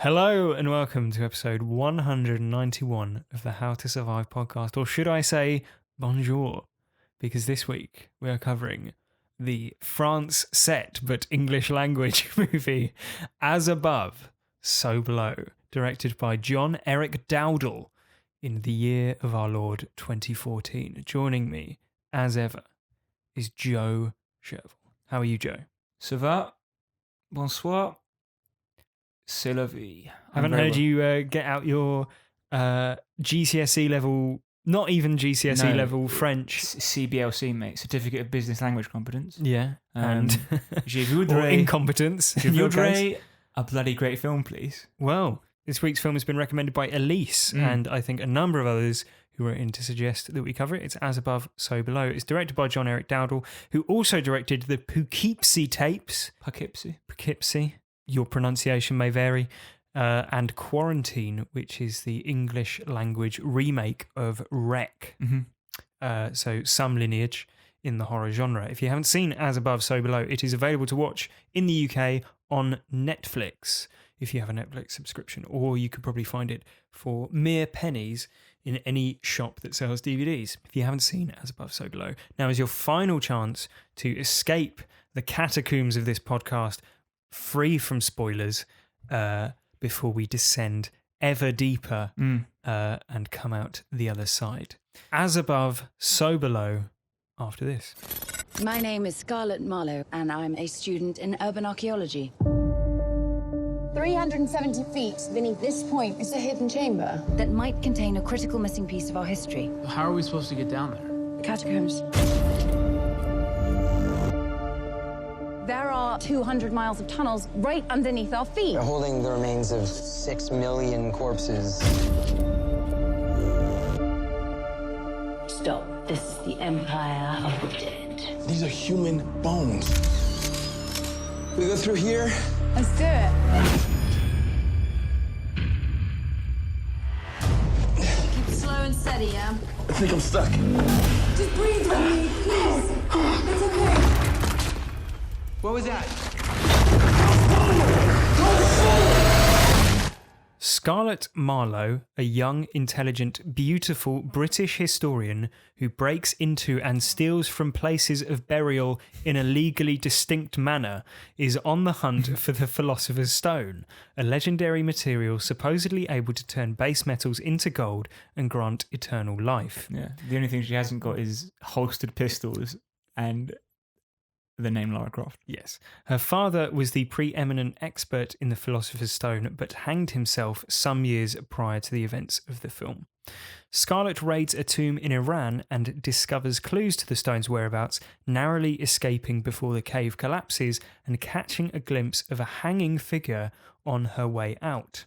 Hello and welcome to episode 191 of the How to Survive podcast, or should I say bonjour, because this week we are covering the France set but English language movie As Above, So Below, directed by John Eric Dowdle in the year of our Lord 2014. Joining me, as ever, is Joe Sherville. How are you, Joe? Ça va? Bonsoir. C'est la vie. Haven't heard you get out your GCSE level, not even GCSE level French. CBLC, mate. Certificate of Business Language Competence. Yeah. And Je or voudrais, incompetence. je voudrais a bloody great film, please. Well, this week's film has been recommended by Elise and I think a number of others who were in to suggest that we cover it. It's As Above, So Below. It's directed by John Eric Dowdle, who also directed the Poughkeepsie tapes. Poughkeepsie. Your pronunciation may vary. And Quarantine, which is the English language remake of Wreck. Mm-hmm. So some lineage in the horror genre. If you haven't seen As Above, So Below, it is available to watch in the UK on Netflix, if you have a Netflix subscription, or you could probably find it for mere pennies in any shop that sells DVDs. If you haven't seen As Above, So Below, now is your final chance to escape the catacombs of this podcast, free from spoilers, before we descend ever deeper and come out the other side. As Above, So Below, after this. My name is Scarlett Marlowe, and I'm a student in urban archaeology. 370 feet beneath this point is a hidden chamber That might contain a critical missing piece of our history. How are we supposed to get down there? The catacombs. There are 200 miles of tunnels right underneath our feet. They're holding the remains of 6 million corpses. Stop. This is the Empire of the Dead. These are human bones. We go through here. Let's do it. Keep slow and steady, yeah? I think I'm stuck. Just breathe with me, please. It's okay. What was that? Scarlett Marlowe, a young, intelligent, beautiful British historian who breaks into and steals from places of burial in a legally distinct manner, is on the hunt for the Philosopher's Stone, a legendary material supposedly able to turn base metals into gold and grant eternal life. Yeah. The only thing she hasn't got is holstered pistols and the name Lara Croft. Yes. Her father was the preeminent expert in the Philosopher's Stone, but hanged himself some years prior to the events of the film. Scarlett raids a tomb in Iran and discovers clues to the stone's whereabouts, narrowly escaping before the cave collapses and catching a glimpse of a hanging figure on her way out.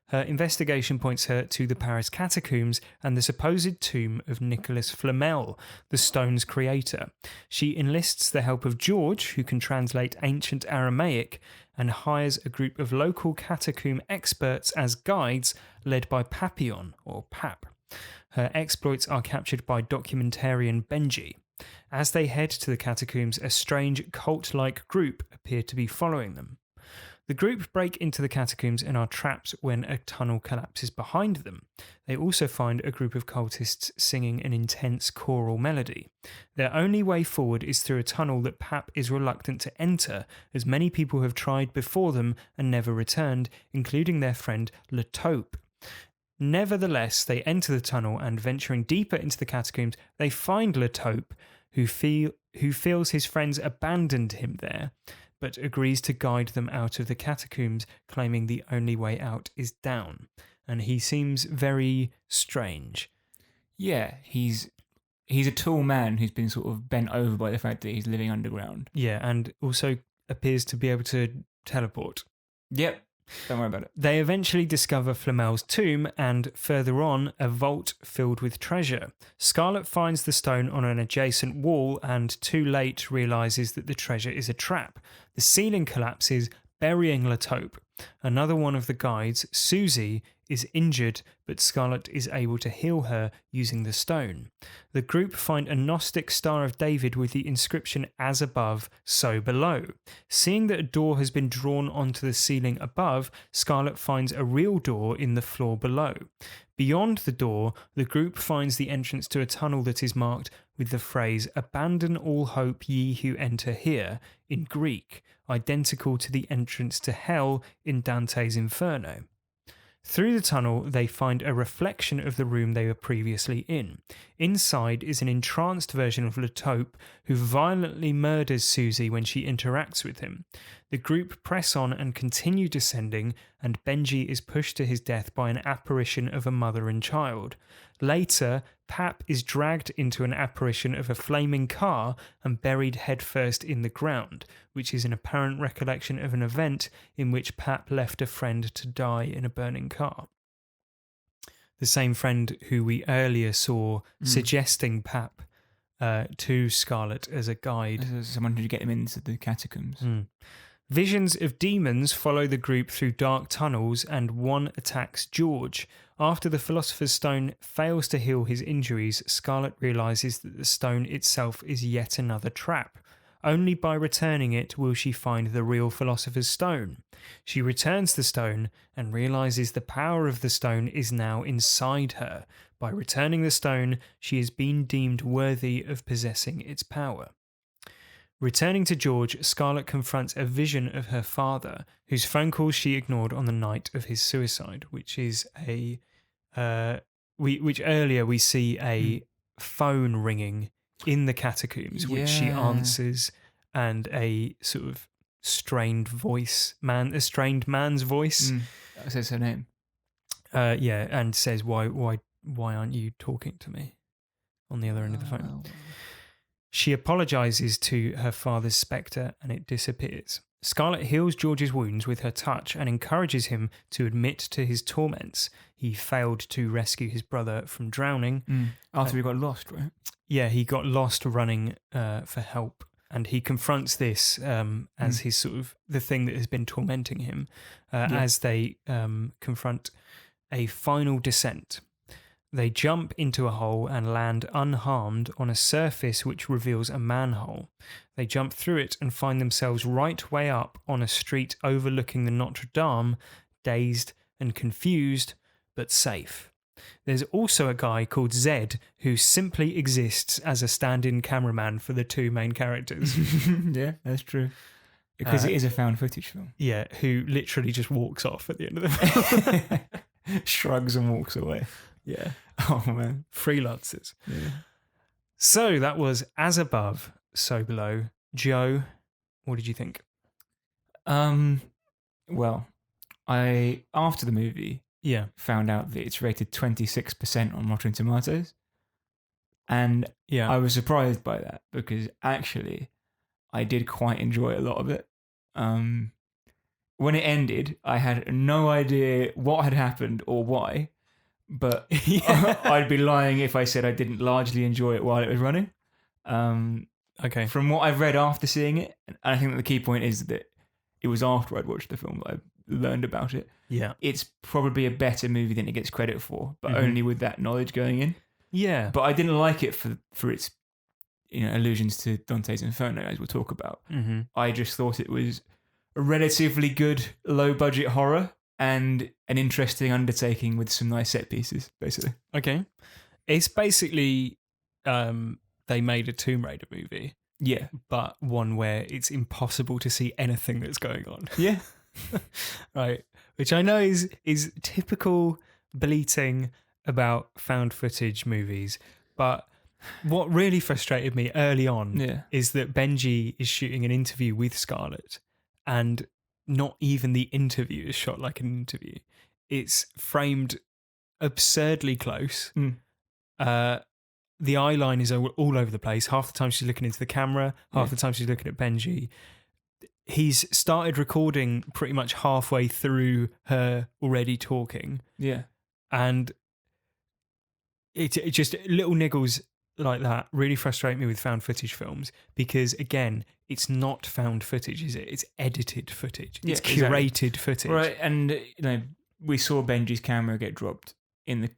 Her investigation points her to the Paris catacombs and the supposed tomb of Nicholas Flamel, the stone's creator. She enlists the help of George, who can translate ancient Aramaic, and hires a group of local catacomb experts as guides led by Papillon, or Pap. Her exploits are captured by documentarian Benji. As they head to the catacombs, a strange cult-like group appear to be following them. The group break into the catacombs and are trapped when a tunnel collapses behind them. They also find a group of cultists singing an intense choral melody. Their only way forward is through a tunnel that Pap is reluctant to enter, as many people have tried before them and never returned, including their friend Le Taupe. Nevertheless, they enter the tunnel and, venturing deeper into the catacombs, they find Le Taupe, who feels his friends abandoned him there, but agrees to guide them out of the catacombs, claiming the only way out is down. And he seems very strange. Yeah, he's a tall man who's been sort of bent over by the fact that he's living underground. Yeah, and also appears to be able to teleport. Yep. Don't worry about it. They eventually discover Flamel's tomb and, further on, a vault filled with treasure. Scarlett finds the stone on an adjacent wall and, too late, realises that the treasure is a trap. The ceiling collapses, burying Le Taupe. Another one of the guides, Susie, is injured, but Scarlett is able to heal her using the stone. The group find a Gnostic Star of David with the inscription "As above, so below." Seeing that a door has been drawn onto the ceiling above, Scarlett finds a real door in the floor below. Beyond the door, the group finds the entrance to a tunnel that is marked with the phrase "Abandon all hope, ye who enter here" in Greek, identical to the entrance to hell in Dante's Inferno. Through the tunnel, they find a reflection of the room they were previously in. Inside is an entranced version of Latope, who violently murders Susie when she interacts with him. The group press on and continue descending, and Benji is pushed to his death by an apparition of a mother and child. Later, Pap is dragged into an apparition of a flaming car and buried headfirst in the ground, which is an apparent recollection of an event in which Pap left a friend to die in a burning car. The same friend who we earlier saw suggesting Pap to Scarlett as a guide. As someone who get him into the catacombs. Visions of demons follow the group through dark tunnels, and one attacks George. After the Philosopher's Stone fails to heal his injuries, Scarlett realises that the stone itself is yet another trap. Only by returning it will she find the real Philosopher's Stone. She returns the stone and realises the power of the stone is now inside her. By returning the stone, she has been deemed worthy of possessing its power. Returning to George, Scarlett confronts a vision of her father, whose phone calls she ignored on the night of his suicide, which is which earlier we see a phone ringing in the catacombs, which she answers, and a sort of strained man's voice. That says her name. And says, why aren't you talking to me? On the other end of the phone. She apologises to her father's spectre and it disappears. Scarlett heals George's wounds with her touch and encourages him to admit to his torments. He failed to rescue his brother from drowning. After he got lost, right? Yeah, he got lost running for help. And he confronts this as his sort of the thing that has been tormenting him as they confront a final descent. They jump into a hole and land unharmed on a surface which reveals a manhole. They jump through it and find themselves right way up on a street overlooking the Notre Dame, dazed and confused, but safe. There's also a guy called Zed who simply exists as a stand-in cameraman for the two main characters. Yeah, that's true. Because it is a found footage film. Yeah, who literally just walks off at the end of the film. Shrugs and walks away. Yeah. Oh, man. Freelancers. Yeah. So that was As Above, So Below. Joe, what did you think? Well, I, after the movie, Yeah. found out that it's rated 26% on Rotten Tomatoes. And Yeah. I was surprised by that because actually I did quite enjoy a lot of it. When it ended, I had no idea what had happened or why, but I'd be lying if I said I didn't largely enjoy it while it was running. Okay. From what I've read after seeing it, and I think that the key point is that it was after I'd watched the film that I learned about it. Yeah. It's probably a better movie than it gets credit for, but only with that knowledge going in. Yeah. But I didn't like it for its allusions to Dante's Inferno, as we'll talk about. Mm-hmm. I just thought it was a relatively good low-budget horror and an interesting undertaking with some nice set pieces, basically. Okay. It's basically they made a Tomb Raider movie, Yeah. but one where it's impossible to see anything that's going on. Yeah. Right. Which I know is typical bleating about found footage movies, but what really frustrated me early on is that Benji is shooting an interview with Scarlett and not even the interview is shot like an interview. It's framed absurdly close. The eye line is all over the place. Half the time she's looking into the camera, half the time she's looking at Benji. He's started recording pretty much halfway through her already talking. Yeah. And it just little niggles like that really frustrate me with found footage films because, again, it's not found footage, is it? It's edited footage. It's Yeah, exactly. curated footage. Right, and we saw Benji's camera get dropped in the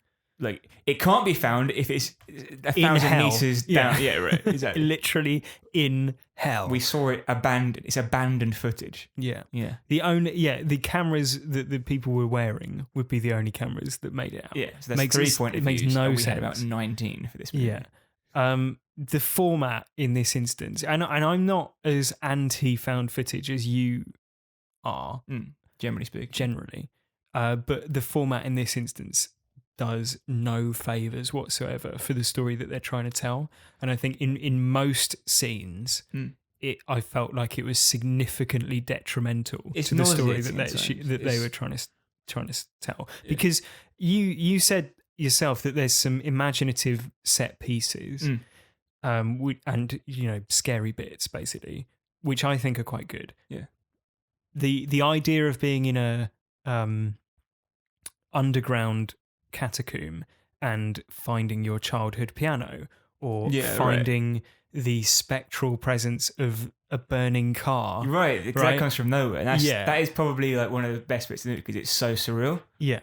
it can't be found if it's 1,000 hell. meters down. Yeah, right, exactly. Literally in hell. We saw it abandoned. It's abandoned footage. Yeah. Yeah. The cameras that the people were wearing would be the only cameras that made it out. Yeah, so that's 3 point of It makes views, no and sense. we had about 19 for this movie. Yeah. The format in this instance, and I'm not as anti found footage as you are, Generally speaking. generally, but the format in this instance does no favors whatsoever for the story that they're trying to tell. And I think in most scenes, I felt like it was significantly detrimental to the story that they were trying to tell. Yeah. Because you said yourself that there's some imaginative set pieces, and scary bits basically, which I think are quite good. Yeah. The idea of being in a underground catacomb and finding your childhood piano, or finding the spectral presence of a burning car. Right, that comes from nowhere. And that is probably like one of the best bits of it because it's so surreal. Yeah.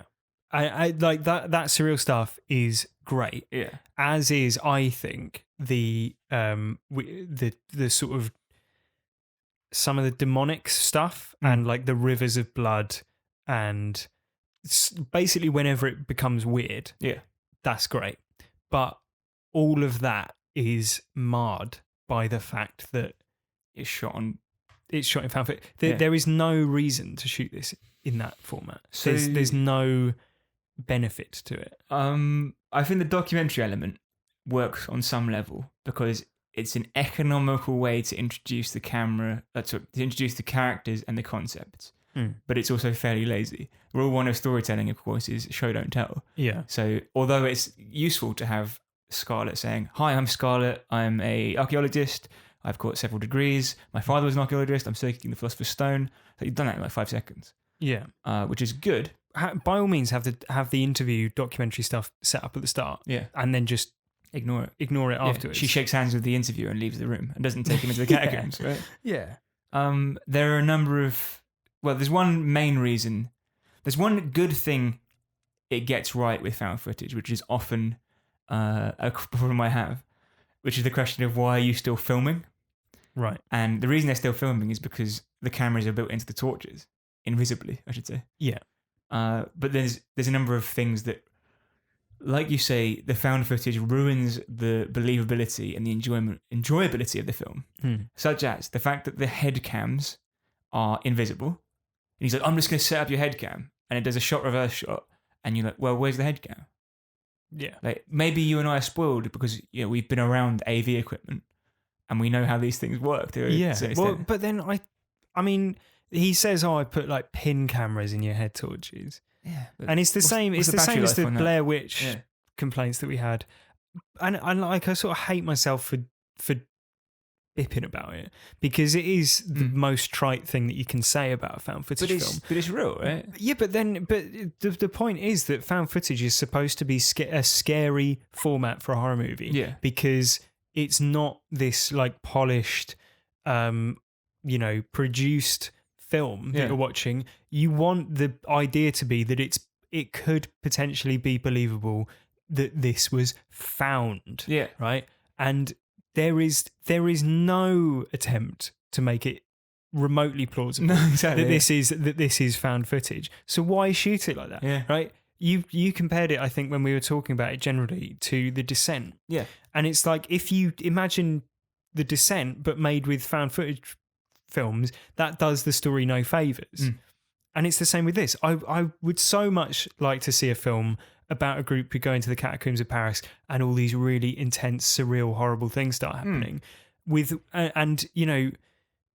I like that surreal stuff is great. Yeah. As is, I think, the sort of some of the demonic stuff and like the rivers of blood and basically whenever it becomes weird, that's great. But all of that is marred by the fact that it's shot in found footage. There is no reason to shoot this in that format. So there's no benefit to it. I think the documentary element works on some level because it's an economical way to introduce the characters and the concepts. But it's also fairly lazy. Rule one of storytelling, of course, is show don't tell. Yeah. So although it's useful to have Scarlett saying, "Hi, I'm Scarlett. I'm a archaeologist. I've got several degrees. My father was an archaeologist. I'm studying the Philosopher's Stone." So you've done that in like 5 seconds. Yeah. Which is good. By all means, have the interview documentary stuff set up at the start. Yeah. And then just ignore it afterwards. She shakes hands with the interviewer and leaves the room and doesn't take him into the catacombs, right? Yeah. There are a number of... Well, there's one main reason. There's one good thing it gets right with found footage, which is often a problem I have, which is the question of why are you still filming? Right. And the reason they're still filming is because the cameras are built into the torches, invisibly, I should say. Yeah. But there's a number of things that, like you say, the found footage ruins the believability and the enjoyability of the film, such as the fact that the head cams are invisible. And he's like, "I'm just going to set up your head cam," and it does a shot reverse shot, and you're like, "Well, where's the head cam?" Yeah. Like maybe you and I are spoiled because we've been around AV equipment and we know how these things work. Well, but then I mean, he says, "Oh, I put like pin cameras in your head torches." Yeah, and it's the same. It's the same as the Blair Witch complaints that we had, and like I sort of hate myself for bipping about it because it is the most trite thing that you can say about a found footage film. But it's real, right? Yeah, but the point is that found footage is supposed to be a scary format for a horror movie. Yeah, because it's not this like polished, produced film that you're watching. You want the idea to be that it could potentially be believable that this was found. Yeah, right, and there is no attempt to make it remotely plausible that this is found footage. So why shoot it like that? Yeah. Right? You compared it, I think, when we were talking about it generally, to The Descent. Yeah. And it's like if you imagine The Descent but made with found footage films, that does the story no favours. And it's the same with this. I would so much like to see a film about a group who go into the catacombs of Paris and all these really intense, surreal, horrible things start happening.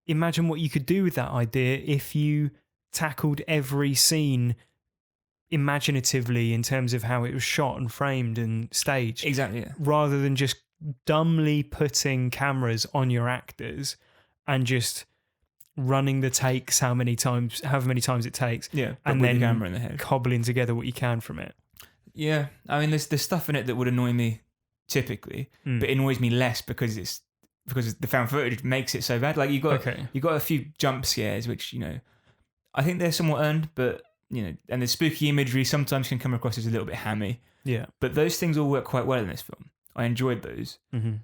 Imagine what you could do with that idea if you tackled every scene imaginatively in terms of how it was shot and framed and staged. Exactly. Yeah. Rather than just dumbly putting cameras on your actors and just running the takes however many times it takes. Yeah. And with then the camera in the head. cobbling together what you can from it. Yeah, I mean, there's stuff in it that would annoy me typically, but it annoys me less because the found footage makes it so bad. Like you got a few jump scares which I think they're somewhat earned, but and the spooky imagery sometimes can come across as a little bit hammy. Yeah, but those things all work quite well in this film. I enjoyed those. Mm-hmm.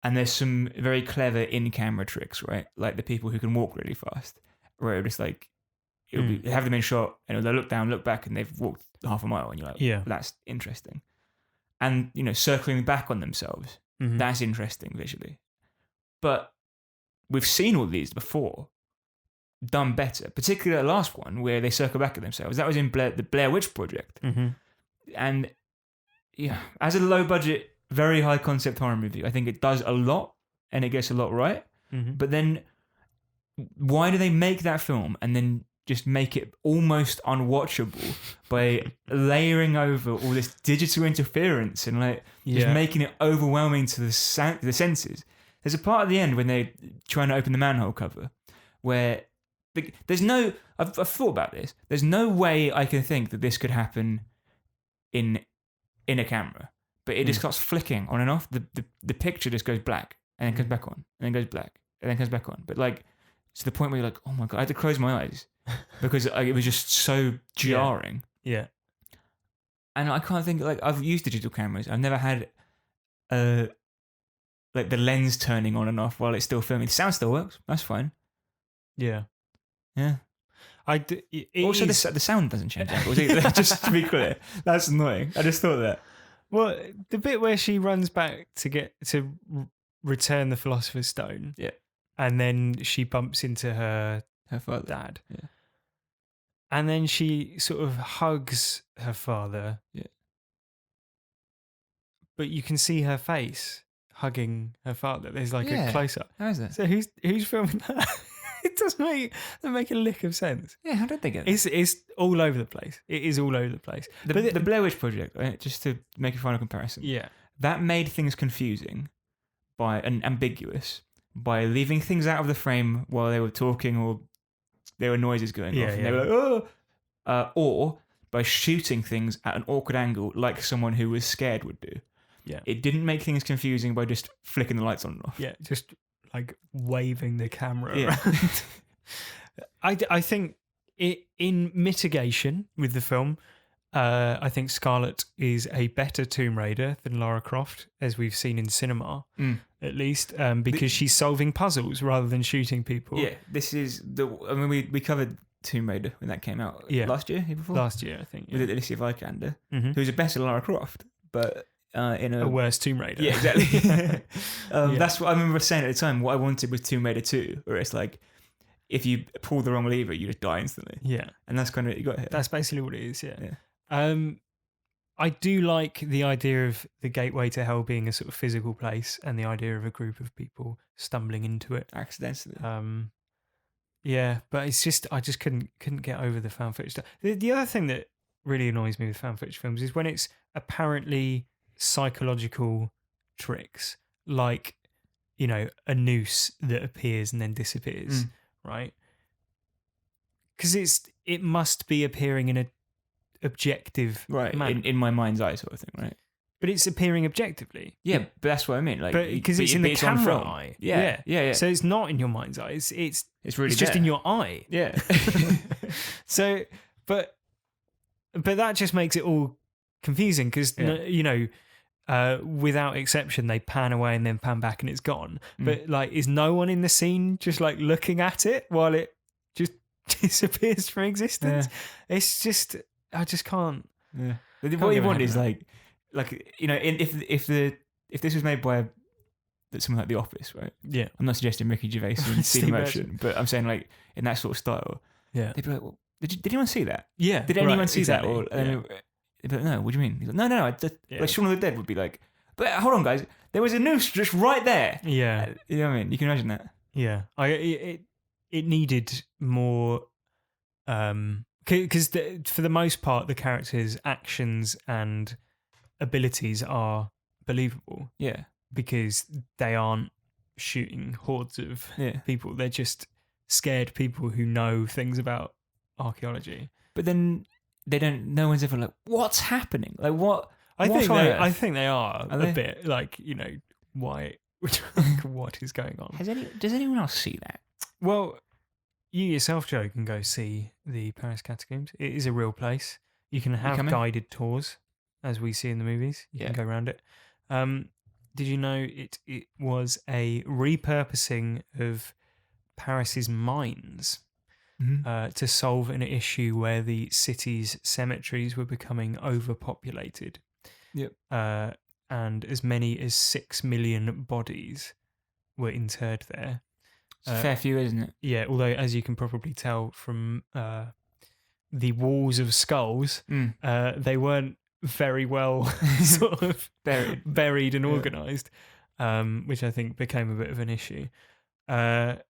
And there's some very clever in-camera tricks, right? Like the people who can walk really fast, where it'll just like have them in shot, and they'll look down, look back, and they've walked half a mile, and you're like, yeah, that's interesting. And circling back on themselves, that's interesting visually. But we've seen all these before, done better. Particularly the last one where they circle back at themselves. That was in the Blair Witch Project, and as a low-budget, very high-concept horror movie, I think it does a lot and it gets a lot right. But then, why do they make that film and then just make it almost unwatchable by layering over all this digital interference and just making it overwhelming to the senses? There's a part at the end when they're trying to open the manhole cover where there's no... I've thought about this. There's no way I can think that this could happen in a camera. But it just starts flicking on and off. The picture just goes black and then comes back on and then goes black and then comes back on. But to the point where you're like, oh my God, I had to close my eyes because it was just so jarring. Yeah. And I can't think, I've used digital cameras. I've never had the lens turning on and off while it's still filming. The sound still works. That's fine. Yeah. Yeah. Also, the sound doesn't change. Just to be clear, that's annoying. I just thought that. Well, the bit where she runs back to return the Philosopher's Stone, and then she bumps into her father, dad, yeah, and then she sort of hugs her father, but you can see her face hugging her father. There's a close up. How is that? So who's filming that? It doesn't make a lick of sense. Yeah, how did they get it? It's all over the place. It is all over the place. The Blair Witch Project, right, just to make a final comparison, that made things confusing and ambiguous by leaving things out of the frame while they were talking or there were noises going off. And they were like, oh! Or by shooting things at an awkward angle like someone who was scared would do. Yeah. It didn't make things confusing by just flicking the lights on and off. Yeah, just waving the camera around. I think in mitigation with the film, I think Scarlett is a better Tomb Raider than Lara Croft, as we've seen in cinema, at least, because she's solving puzzles rather than shooting people. Yeah, this is we covered Tomb Raider when that came out last year, before? Last year, I think. With Alicia Vikander, who's a better Lara Croft, but in a worse Tomb Raider. Yeah, exactly. That's what I remember saying at the time. What I wanted was Tomb Raider 2, where it's like, if you pull the wrong lever, you just die instantly. Yeah. And that's kind of what you got here. That's basically what it is, yeah. I do like the idea of the gateway to hell being a sort of physical place and the idea of a group of people stumbling into it. Accidentally. Yeah, but it's just, I just couldn't get over the found footage stuff. The other thing that really annoys me with found footage films is when it's apparently psychological tricks, like a noose that appears and then disappears, right? Because it must be appearing in a objective manner. in my mind's eye sort of thing, right? But it's appearing objectively. Yeah, but that's what I mean. Because it's in the camera eye. Yeah. So it's not in your mind's eye. It's really just in your eye. Yeah. So, but that just makes it all confusing because without exception, they pan away and then pan back and it's gone. But is no one in the scene just looking at it while it just disappears from existence? It's just, I just can't. Yeah. What you want is if this was made by something like The Office, right? Yeah. I'm not suggesting Ricky Gervais and Steve Merchant, but I'm saying in that sort of style. Yeah. They'd be like, well, did anyone see that? Yeah. Did anyone see exactly. that? Or, they'd be like, no, what do you mean? He's like, no. Shaun of the Dead would be like, but hold on, guys, there was a noose just right there. Yeah. You know what I mean? You can imagine that. Yeah. It needed more, because for the most part, the characters' actions and abilities are believable. Yeah. Because they aren't shooting hordes of people. They're just scared people who know things about archaeology. But then no one's ever like, what's happening? Like, what? I What think on they, earth? I think they are they? a bit like, why? What is going on? Does anyone else see that? Well, you yourself, Joe, can go see the Paris catacombs. It is a real place. You can have coming? guided tours, as we see in the movies. You Yeah. can go around it. Did you know it was a repurposing of Paris's mines to solve an issue where the city's cemeteries were becoming overpopulated? Yep. And as many as 6 million bodies were interred there. It's a fair few, isn't it? Yeah, although as you can probably tell from the walls of skulls, they weren't very well sort of buried and organised, which I think became a bit of an issue. And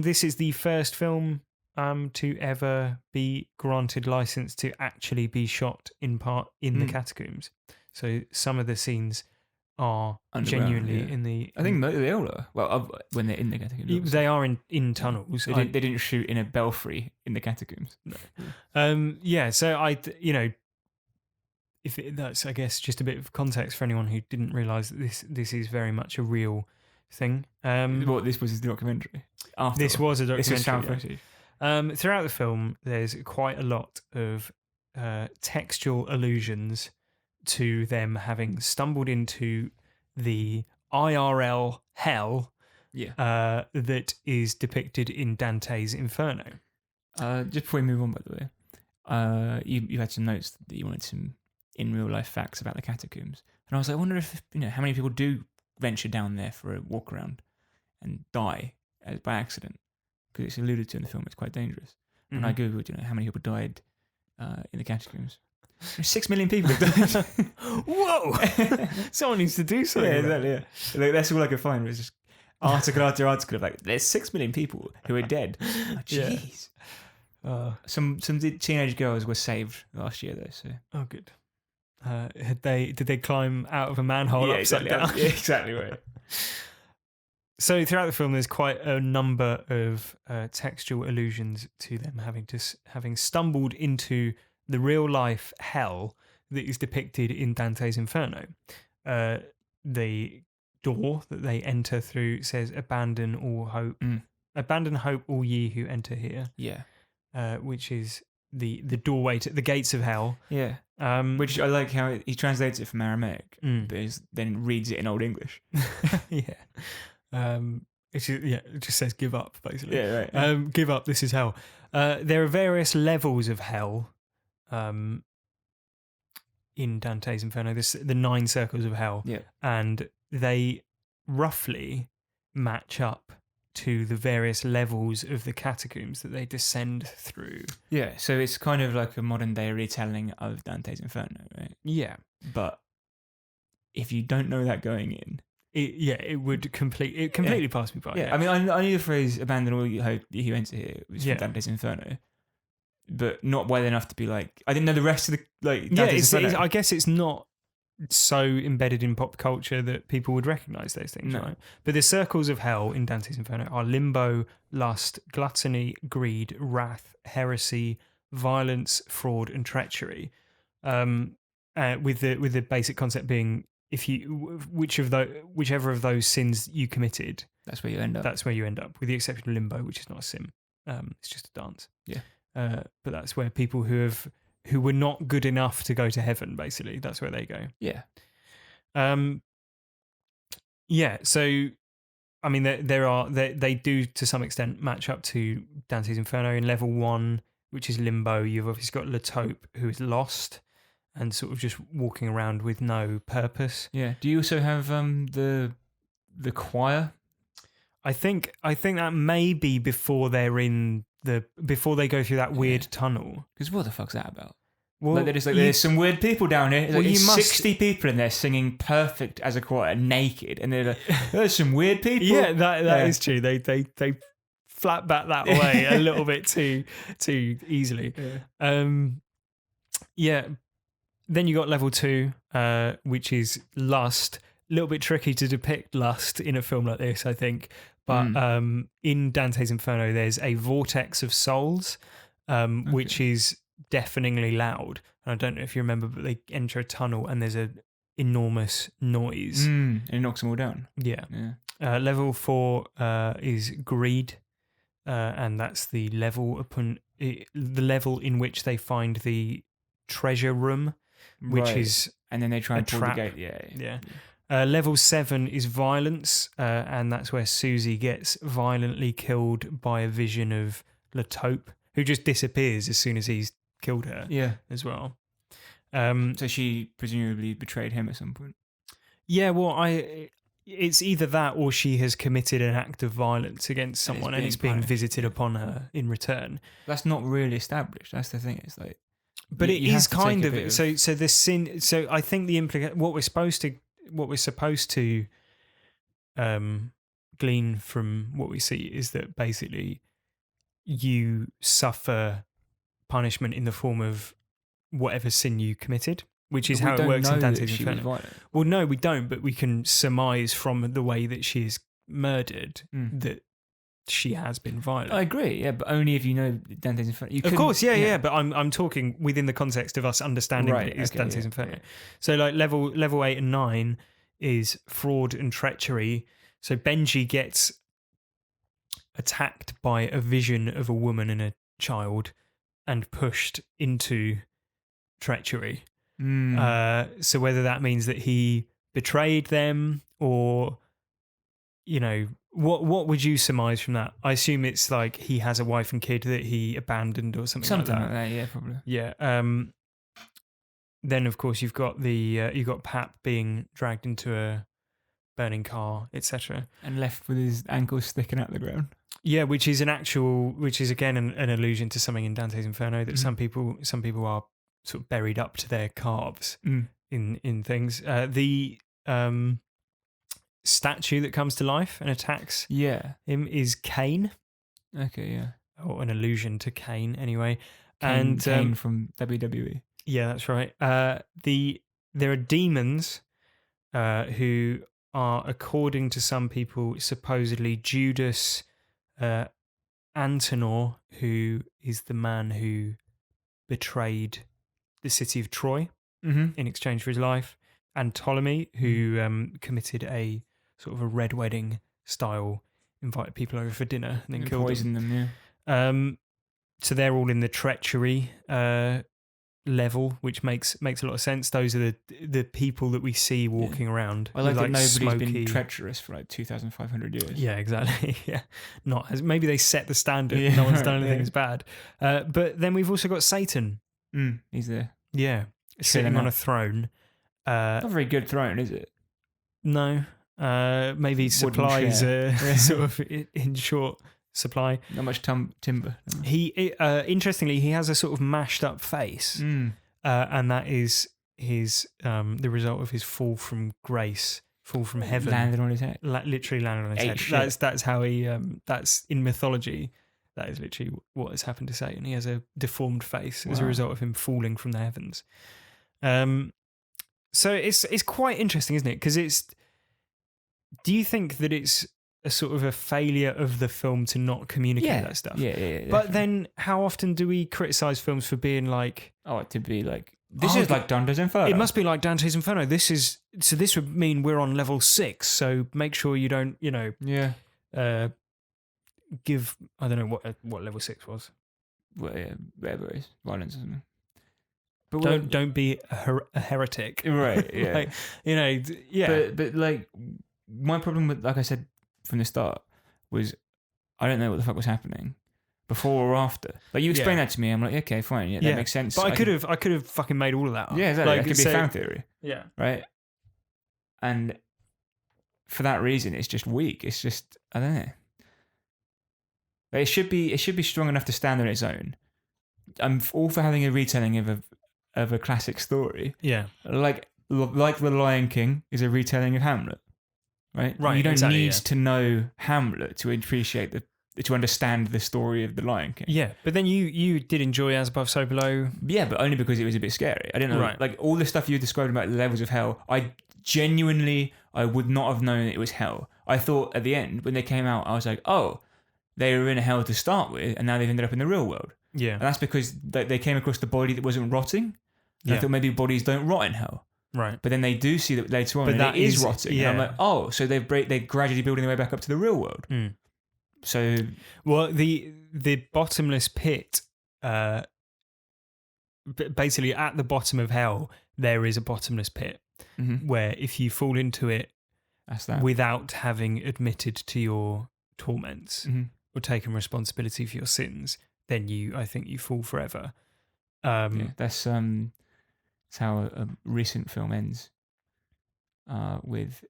this is the first film to ever be granted license to actually be shot in part in the catacombs. So some of the scenes are Underground, genuinely in the. I think they all are. Well, when they're in the catacombs. They are in tunnels. They didn't shoot in a belfry in the catacombs. No. Yeah, so that's, I guess, just a bit of context for anyone who didn't realise that this is very much a real thing. This was a documentary. This was a documentary. This was found footage. Throughout the film, there's quite a lot of textual allusions to them having stumbled into the IRL hell that is depicted in Dante's Inferno. Just before we move on, by the way, you had some notes that you wanted some in real life facts about the catacombs, and I was like, I wonder if how many people do venture down there for a walk around and die by accident, because it's alluded to in the film. It's quite dangerous. And I googled, how many people died in the catacombs. 6 million people have died. Whoa! Someone needs to do something. Yeah, exactly. Yeah. Like, that's all I could find was just article after article of there's 6 million people who are dead. Jeez. Some teenage girls were saved last year though. So good. Did they climb out of a manhole upside down? Yeah, exactly right. So throughout the film, there's quite a number of textual allusions to them having stumbled into the real life hell that is depicted in Dante's Inferno. The door that they enter through says, "Abandon all hope, abandon hope, all ye who enter here." Yeah, which is the doorway to the gates of hell. Yeah, which I like how he translates it from Aramaic, but then reads it in Old English. Yeah. It just says "give up," basically. Yeah, right. Yeah. Give up. This is hell. There are various levels of hell. In Dante's Inferno, the 9 circles of hell, and they roughly match up to the various levels of the catacombs that they descend through. Yeah, so it's kind of like a modern day retelling of Dante's Inferno, right? Yeah, but if you don't know that going in, it would completely pass me by. Yeah, I mean, I knew the phrase "abandon all you hope you enter here" was from Dante's Inferno. But not well enough to be like, I didn't know the rest of the Dante's Inferno. I guess it's not so embedded in pop culture that people would recognise those things, right? But the circles of hell in Dante's Inferno are limbo, lust, gluttony, greed, wrath, heresy, violence, fraud, and treachery. With the basic concept being, whichever of those sins you committed, that's where you end up. That's where you end up, with the exception of limbo, which is not a sin. It's just a dance. Yeah. But that's where people who were not good enough to go to heaven, basically, that's where they go. Yeah. Yeah. So, I mean, they do to some extent match up to Dante's Inferno. In level 1, which is limbo, you've obviously got La Taupe, who is lost and sort of just walking around with no purpose. Yeah. Do you also have the choir? I think that may be before before they go through that weird tunnel. Because what the fuck's that about? Well, there's some weird people down here. There's 60 people in there singing perfect as a choir, naked, and they're like, there's some weird people. Yeah, that is true. They flat back that way a little bit too easily. Yeah. Then you got level 2, which is lust. A little bit tricky to depict lust in a film like this, I think. But in Dante's Inferno, there's a vortex of souls, which is deafeningly loud. And I don't know if you remember, but they enter a tunnel and there's a enormous noise. And it knocks them all down. Yeah. Yeah. Level 4 is greed, and that's the level in which they find the treasure room, which Right. is And then they try a and pull trap. the gate. Yeah. Level 7 is violence, and that's where Susie gets violently killed by a vision of Latope, who just disappears as soon as he's killed her Yeah. as well. So she presumably betrayed him at some point. Yeah, well, it's either that or she has committed an act of violence against And it's someone and it's being being punished, visited yeah. upon her in return. That's not really established. That's the thing. It's like, But you- it you is have to take kind a of bit of- so the sin. So I think the what we're supposed to glean from what we see is that basically you suffer punishment in the form of whatever sin you committed, which is But we how it don't works know in that Dante's she was Inferno. violent. Well, no, we don't, but we can surmise from the way that she is murdered that she has been violent. I agree, yeah, but only if you know Dante's Inferno. Of course, yeah, but I'm talking within the context of us understanding Right, that it is okay, Dante's yeah, Inferno. yeah. So like level 8 and 9 is fraud and treachery. So Benji gets attacked by a vision of a woman and a child and pushed into treachery. So whether that means that he betrayed them or, you know, what would you surmise from that? I assume it's like he has a wife and kid that he abandoned or something Something like like that. that, yeah, probably. Yeah. Then of course you've got you've got Pap being dragged into a burning car, etc. And left with his ankles sticking out the ground. Yeah, which is again an allusion to something in Dante's Inferno that some people are sort of buried up to their calves in things. The statue that comes to life and attacks him is Cain, Okay, yeah. or an allusion to Cain anyway. Kane from WWE. Yeah, that's right. There are demons who are, according to some people, supposedly Judas Antenor, who is the man who betrayed the city of Troy in exchange for his life, and Ptolemy, who committed a sort of a red wedding style, invited people over for dinner and then killed poisoned them, them. So they're all in the treachery level, which makes a lot of sense. Those are the people that we see walking around. I like with, that nobody's smoky... been treacherous for like 2,500 years. Yeah, exactly. Yeah, not as maybe they set the standard. Yeah, no one's done anything as bad. But then we've also got Satan. He's there. Yeah, sitting on a throne. Not a very good throne, is it? No, maybe supplies sort of in short supply. Not much timber. He interestingly, he has a sort of mashed up face, and that is his the result of his fall from grace, fall from heaven, Landed on his head. Literally landed on his head. Shit. That's how he. That's in mythology. That is literally what has happened to Satan. He has a deformed face as a result of him falling from the heavens. So it's quite interesting, isn't it? Because it's. Do you think that it's a sort of a failure of the film to not communicate that stuff? Yeah. But then, how often do we criticize films for being like? Oh, to be like this is like Dante's Inferno. It must be like Dante's Inferno. This would mean we're on level 6. So make sure you don't, give I don't know what level 6 was. Well, yeah, whatever it is, violence or something. But Don't be a heretic, right? Yeah, like, yeah. But like my problem with, like I said from the start, was I don't know what the fuck was happening before or after. Like you explained that to me, I'm like, okay, fine, that makes sense. But I could have fucking made all of that up. Yeah, exactly. Like, That could be a fan theory. Yeah, right. And for that reason, it's just weak. It's just I don't know. It should be strong enough to stand on its own. I'm all for having a retelling of a classic story. Yeah, like The Lion King is a retelling of Hamlet, right? Right. You don't exactly, need to know Hamlet to appreciate to understand the story of The Lion King. Yeah, but then you did enjoy As Above, So Below. Yeah, but only because it was a bit scary. I didn't know, Right. like all the stuff you described about the levels of hell. I would not have known it was hell. I thought at the end when they came out, I was like, oh, they were in hell to start with, and now they've ended up in the real world. Yeah. And that's because they came across the body that wasn't rotting. And I Yeah. thought maybe bodies don't rot in hell. Right. But then they do see that later on, But and that it is is- rotting. yeah. And I'm like, oh, so they're gradually building their way back up to the real world. Mm. So Well, the bottomless pit, basically at the bottom of hell, there is a bottomless pit where if you fall into it that's that. without having admitted to your torments Mm-hmm. or taken responsibility for your sins, then I think you fall forever. Yeah, that's how a recent film ends. With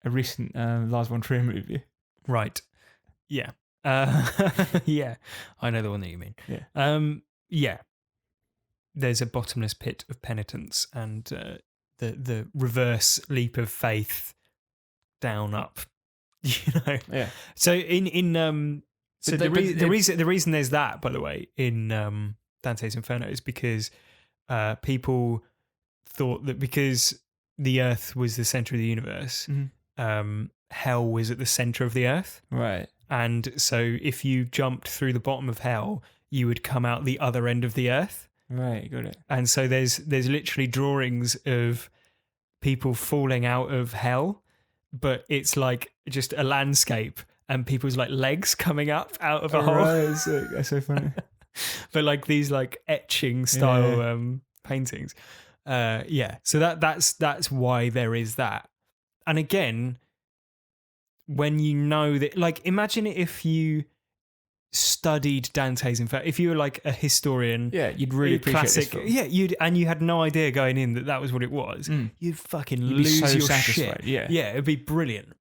a recent Lars von Trier movie. Right. Yeah. Yeah. I know the one that you mean. Yeah. Yeah. There's a bottomless pit of penitence and the reverse leap of faith, down, up. You know. Yeah. So so the reason there's that, by the way, in Dante's Inferno is because people thought that because the Earth was the center of the universe, hell was at the center of the Earth. Right. And so if you jumped through the bottom of hell, you would come out the other end of the Earth. Right, got it. And so there's literally drawings of people falling out of hell, but it's like just a landscape and people's like legs coming up out of a hole. Right, that's so funny. But like these like etching style paintings. Yeah. So that's why there is that. And again, when you know that, like, imagine if you studied Dante's Inferno, if you were like a historian, you'd really appreciate this film. you had no idea going in that was what it was, you'd fucking lose so your satisfied, shit. It'd be brilliant.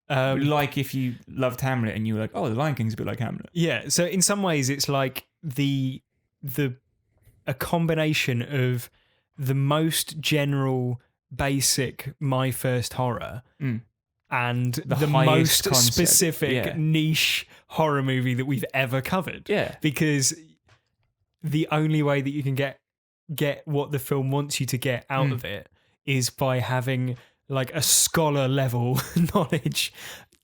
Like if you loved Hamlet and you were like, oh, The Lion King's a bit like Hamlet. Yeah, so in some ways it's like a combination of the most general basic My First Horror and the highest most concept, specific niche horror movie that we've ever covered. Yeah. Because the only way that you can get what the film wants you to get out of it is by having like a scholar level knowledge,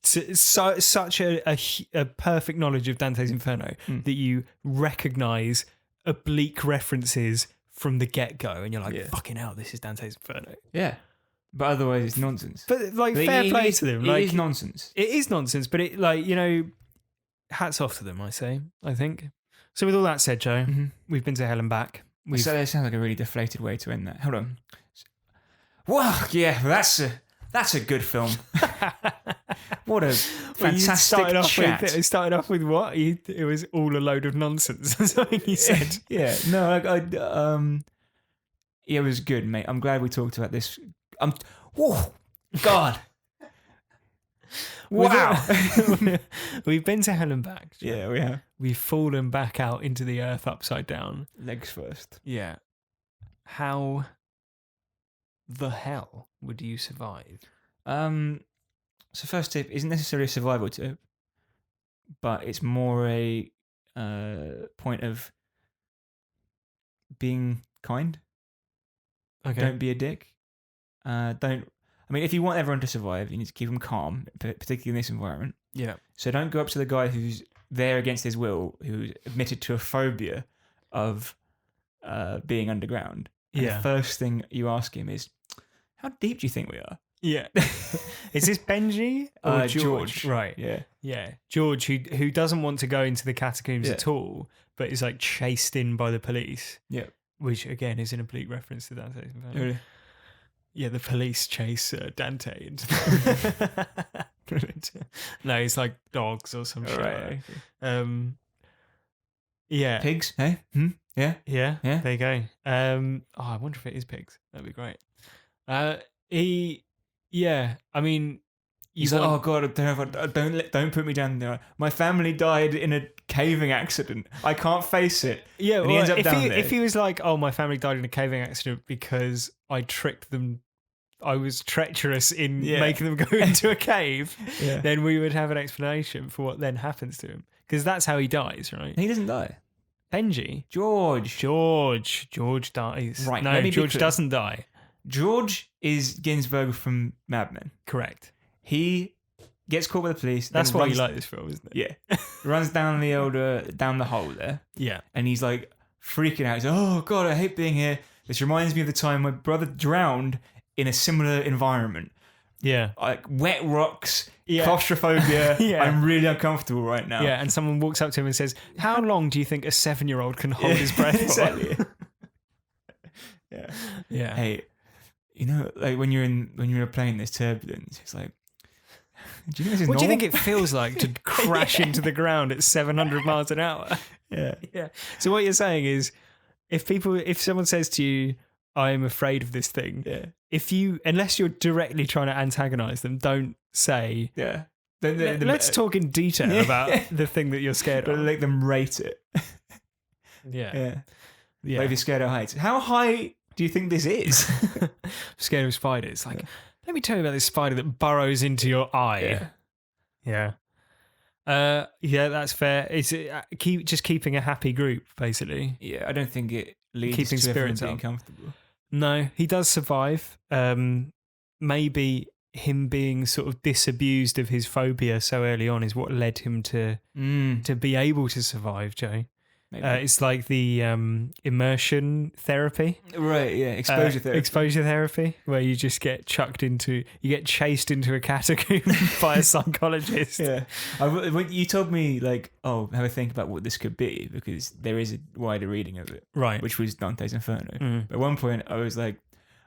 such a perfect knowledge of Dante's Inferno that you recognize oblique references from the get-go and you're like, fucking hell, this is Dante's Inferno. Yeah. But otherwise it's nonsense. But like, fair play to them. Like, it is nonsense. It is nonsense, but it, like, you know, hats off to them, I think. So with all that said, Joe, we've been to hell and back. So that sounds like a really deflated way to end that. Hold on. Well, yeah, that's a good film. What a fantastic chat. It started off with what? It was all a load of nonsense. That's what you said. Yeah, no, it was good, mate. I'm glad we talked about this. Whoa, God. Wow. We've been to hell and back. Joe. Yeah, we have. We've fallen back out into the earth upside down. Legs first. Yeah. How the hell would you survive? So first tip isn't necessarily a survival tip, but it's more a point of being kind. Okay. Don't be a dick. I mean, if you want everyone to survive, you need to keep them calm, particularly in this environment. Yeah. So don't go up to the guy who's there against his will, who's admitted to a phobia of being underground. And the first thing you ask him is, how deep do you think we are? Yeah. Is this Benji or George? Right. Yeah. Yeah. George, who doesn't want to go into the catacombs at all, but is like chased in by the police. Yeah. Which again is an oblique reference to Dante's Inferno. Really? Yeah, the police chase Dante into No, it's like dogs or some shit. Right. Yeah. Pigs? Hey? Yeah. Yeah. Yeah. There you go. I wonder if it is pigs. That'd be great. I mean, He's like, oh God, don't put me down there. My family died in a caving accident. I can't face it. Yeah, and he ends up down there. If he was like, oh, my family died in a caving accident because I tricked them, I was treacherous in making them go into a cave, then we would have an explanation for what then happens to him. Because that's how he dies, right? He doesn't die. Benji? George dies. Right. No, George doesn't die. George is Ginsberg from Mad Men. Correct. He gets caught by the police. That's then why runs... you like this film, isn't it? Yeah. runs down the hole there, Yeah. and he's like freaking out. He's like, "Oh God, I hate being here. This reminds me of the time my brother drowned in a similar environment, Yeah. like wet rocks, Yeah. claustrophobia. Yeah. I'm really uncomfortable right now." Yeah, and someone walks up to him and says, "How long do you think a 7-year-old can hold his breath for?" Exactly. Yeah. Yeah. Hey, you know, like when you're in a plane, there's turbulence. It's like, do you think this is What do you normal? think it feels like to crash into the ground at 700 miles an hour? Yeah. Yeah. So what you're saying is, if someone says to you, "I'm afraid of this thing," Yeah. unless you're directly trying to antagonize them, don't say, Yeah. "Let's talk in detail Yeah. about the thing that you're scared But of." let them rate it. Yeah. Yeah. Yeah. Like if you're scared of heights. How high do you think this is? Scared of spiders. Like, let me tell you about this spider that burrows into your eye. Yeah. Yeah, that's fair. It's keeping a happy group, basically. Yeah, I don't think it leads Keeping to everyone spirits being up. comfortable. No, he does survive. Maybe him being sort of disabused of his phobia so early on is what led him to be able to survive, Joe. Maybe. It's like the immersion therapy. Right, yeah. Exposure therapy. Exposure therapy, where you just get chased into a catacomb by a psychologist. Yeah. When you told me, like, have a think about what this could be, because there is a wider reading of it. Right. Which was Dante's Inferno. Mm. But at one point, I was like,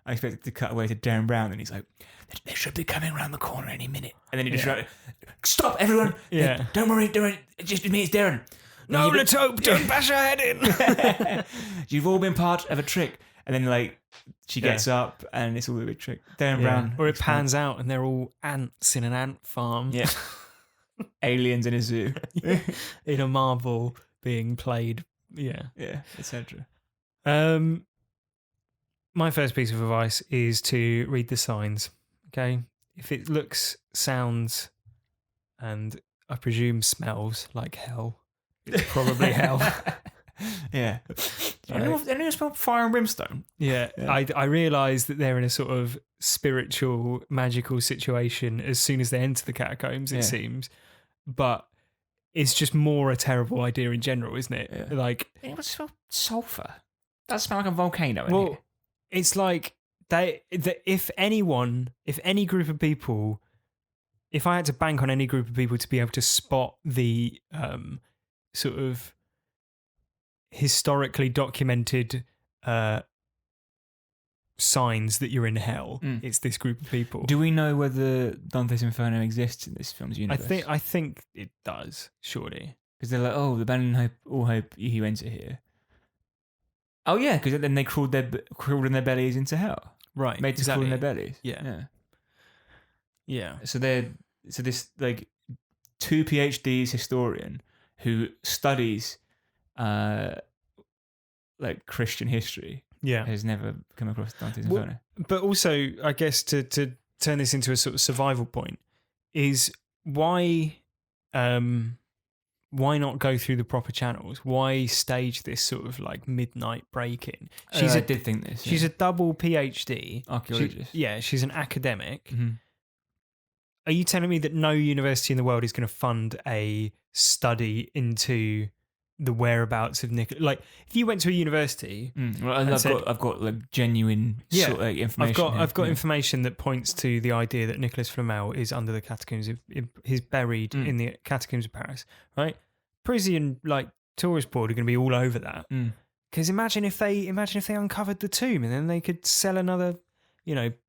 I expected to cut away to Darren Brown, and he's like, "They should be coming around the corner any minute." And then he just shouted, "Stop, everyone! Yeah. Don't worry, it just means it's Darren. No, let's hope. Don't bash her head in. You've all been part of a trick." And then, like, she gets up, and it's all a big trick. Darren Brown. Or it pans out, and they're all ants in an ant farm. Yeah. Aliens in a zoo. In a marble being played. Yeah. Yeah, etc. My first piece of advice is to read the signs. Okay, if it looks, sounds, and I presume smells like hell, it's probably hell. Yeah. Anyone smell fire and brimstone? Yeah. I realise that they're in a sort of spiritual, magical situation as soon as they enter the catacombs, it seems. But it's just more a terrible idea in general, isn't it? Yeah. Like, Anyone smell sulfur? That smells like a volcano in well, here. it's like if any group of people, if I had to bank on any group of people to be able to spot the sort of historically documented signs that you're in hell, it's this group of people. Do we know whether Dante's Inferno exists in this film's universe? I think it does, surely. Because they're like, the abandoned all hope you enter here. Oh yeah, because then they crawled in their bellies into hell. Right. Made to crawl in their bellies. Yeah. So this like 2 PhDs historian who studies like Christian history has never come across Dante's Inferno. But also, I guess to turn this into a sort of survival point is why not go through the proper channels? Why stage this sort of like midnight break-in? I did think this. She's a double PhD. Archaeologist. She's an academic. Mm-hmm. Are you telling me that no university in the world is going to fund a study into the whereabouts of Nicholas? Like, if you went to a university, I've got like genuine sort of information. I've got information that points to the idea that Nicholas Flamel is under the catacombs. He's buried in the catacombs of Paris, right? Parisian like tourist board are going to be all over that. Because imagine if they uncovered the tomb and then they could sell another,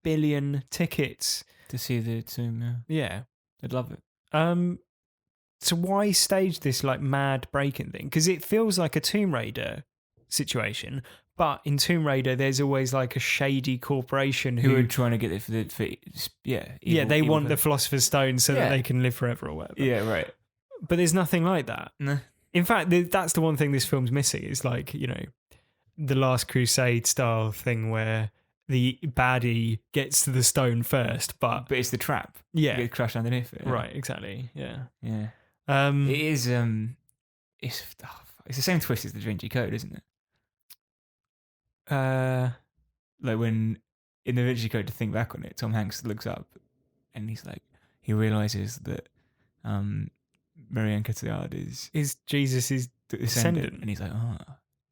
billion tickets to see the tomb. Yeah, I'd love it. So why stage this like mad break-in thing? Because it feels like a Tomb Raider situation, but in Tomb Raider there's always like a shady corporation who are trying to get it they want the Philosopher's Stone so that they can live forever or whatever. Yeah, right. But there's nothing like that. No. In fact, that's the one thing this film's missing. Is like, the Last Crusade style thing where the baddie gets to the stone first, but it's the trap. Yeah, you get crushed underneath it. Yeah. Right, exactly. Yeah. It is. It's the same twist as the Da Vinci Code, isn't it? Like when in the Da Vinci Code, to think back on it, Tom Hanks looks up and he realizes that Marianne Cotillard Is Jesus' descendant? and he's like,